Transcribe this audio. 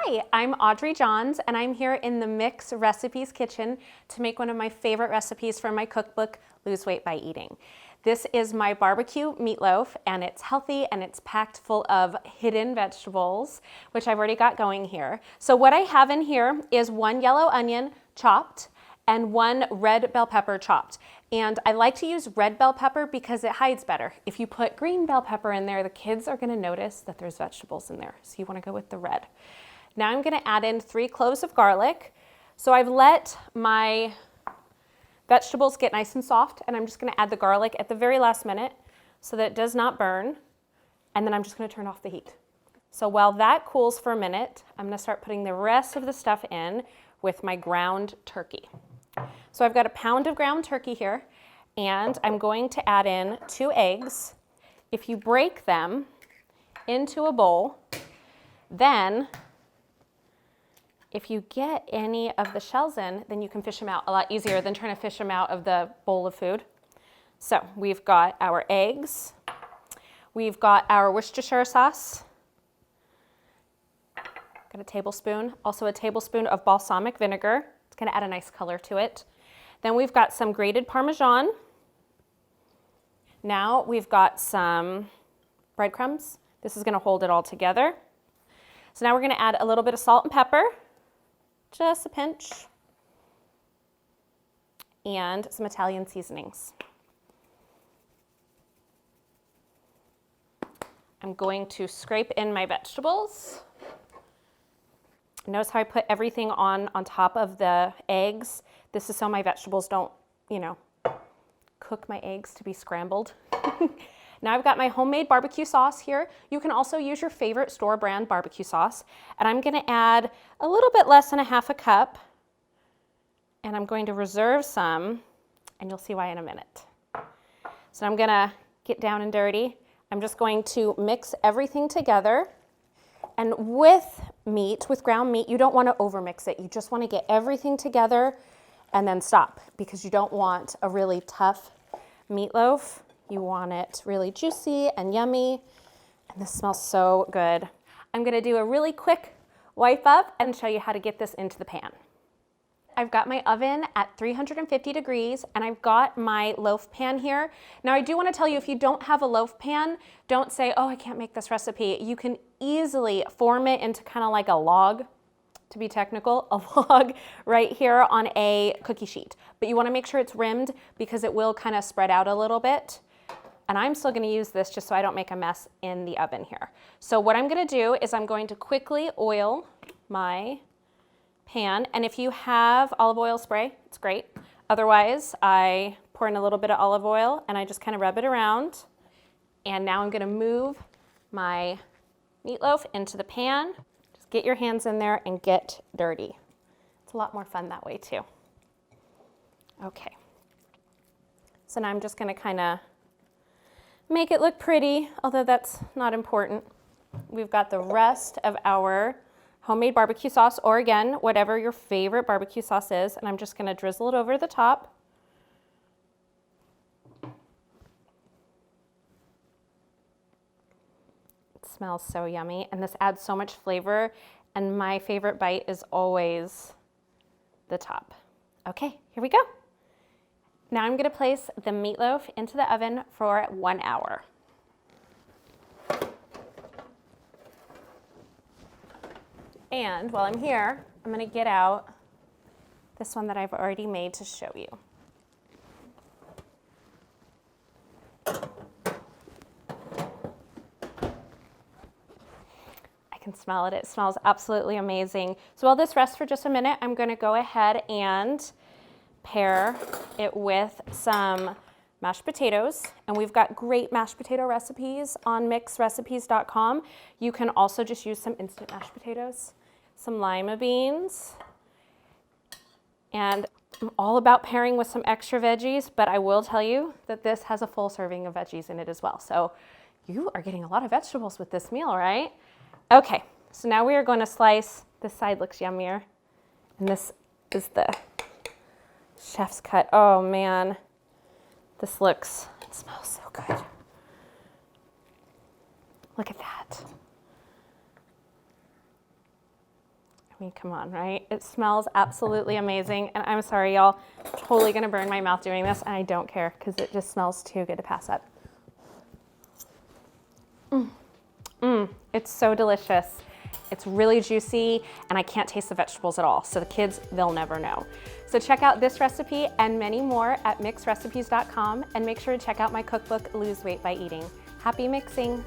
Hi, I'm Audrey Johns, and I'm here in the Mix Recipes kitchen to make one of my favorite recipes from my cookbook, Lose Weight by Eating. This is my barbecue meatloaf, and it's healthy and it's packed full of hidden vegetables, which I've already got going here. So what I have in here is 1 yellow onion chopped and 1 red bell pepper chopped. And I like to use red bell pepper because it hides better. If you put green bell pepper in there, the kids are gonna notice that there's vegetables in there. So you wanna go with the red. Now I'm gonna add in 3 cloves of garlic. So I've let my vegetables get nice and soft, and I'm just gonna add the garlic at the very last minute so that it does not burn. And then I'm just gonna turn off the heat. So while that cools for a minute, I'm gonna start putting the rest of the stuff in with my ground turkey. So I've got a pound of ground turkey here, and I'm going to add in 2 eggs. If you break them into a bowl, then if you get any of the shells in, then you can fish them out a lot easier than trying to fish them out of the bowl of food. So we've got our eggs, we've got our Worcestershire sauce, got a tablespoon, also a tablespoon of balsamic vinegar. It's gonna add a nice color to it. Then we've got some grated Parmesan. Now we've got some breadcrumbs. This is gonna hold it all together. So now we're gonna add a little bit of salt and pepper, just a pinch, and some Italian seasonings. I'm going to scrape in my vegetables. Notice how I put everything on top of the eggs. This is so my vegetables don't, cook my eggs to be scrambled. Now I've got my homemade barbecue sauce here. You can also use your favorite store brand barbecue sauce. And I'm gonna add a little bit less than a half a cup. And I'm going to reserve some, and you'll see why in a minute. So I'm gonna get down and dirty. I'm just going to mix everything together. And with meat, with ground meat, you don't want to overmix it. You just want to get everything together and then stop, because you don't want a really tough meatloaf. You want it really juicy and yummy, and this smells so good. I'm going to do a really quick wipe up and show you how to get this into the pan. I've got my oven at 350 degrees, and I've got my loaf pan here. Now I do want to tell you, if you don't have a loaf pan, don't say, oh, I can't make this recipe. You can easily form it into kind of like a log, to be technical, a log right here on a cookie sheet. But you want to make sure it's rimmed, because it will kind of spread out a little bit. And I'm still going to use this just so I don't make a mess in the oven here. So what I'm going to do is I'm going to quickly oil my pan, and if you have olive oil spray, it's great. Otherwise, I pour in a little bit of olive oil and I just kind of rub it around. And now I'm gonna move my meatloaf into the pan. Just get your hands in there and get dirty. It's a lot more fun that way too. Okay. So now I'm just gonna kind of make it look pretty, although that's not important. We've got the rest of our homemade barbecue sauce, or again, whatever your favorite barbecue sauce is, and I'm just gonna drizzle it over the top. It smells so yummy, and this adds so much flavor, and my favorite bite is always the top. Okay, here we go. Now I'm gonna place the meatloaf into the oven for 1 hour. And while I'm here, I'm gonna get out this one that I've already made to show you. I can smell it. It smells absolutely amazing. So while this rests for just a minute, I'm gonna go ahead and pair it with some mashed potatoes, and we've got great mashed potato recipes on mixrecipes.com. You can also just use some instant mashed potatoes, some lima beans, and I'm all about pairing with some extra veggies, but I will tell you that this has a full serving of veggies in it as well. So you are getting a lot of vegetables with this meal, right? Okay, so now we are going to slice. This side looks yummier, and this is the chef's cut. Oh man. It smells so good. Look at that. I mean, come on, right? It smells absolutely amazing. And I'm sorry, y'all, I'm totally gonna burn my mouth doing this, and I don't care because it just smells too good to pass up. It's so delicious. It's really juicy, and I can't taste the vegetables at all. So the kids, they'll never know. So check out this recipe and many more at mixrecipes.com, and make sure to check out my cookbook, Lose Weight by Eating. Happy mixing.